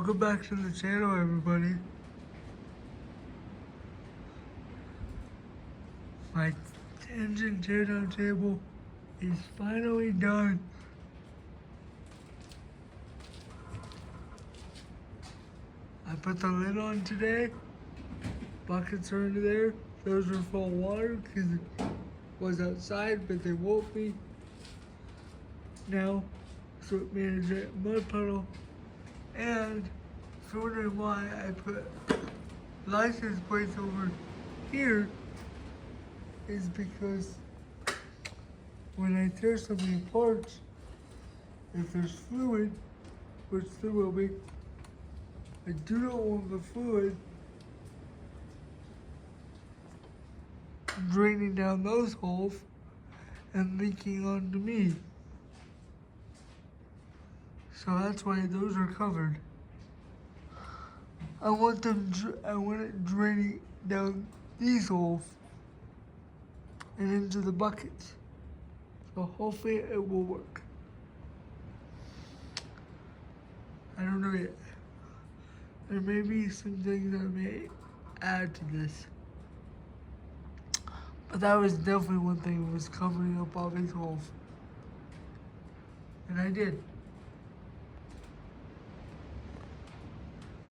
Welcome back to the channel, everybody. My tangent teardown table is finally done. I put the lid on today. Buckets are under there. Those are full of water because it was outside, but they won't be now. So it made a giant mud puddle. And if you're wondering why I put license plates over here, is because when I tear something apart, if there's fluid, which there will be, I do not want the fluid draining down those holes and leaking onto me. So that's why those are covered. I want it draining down these holes and into the buckets. So hopefully it will work. I don't know yet. There may be some things I may add to this. But that was definitely one thing, was covering up all these holes. And I did.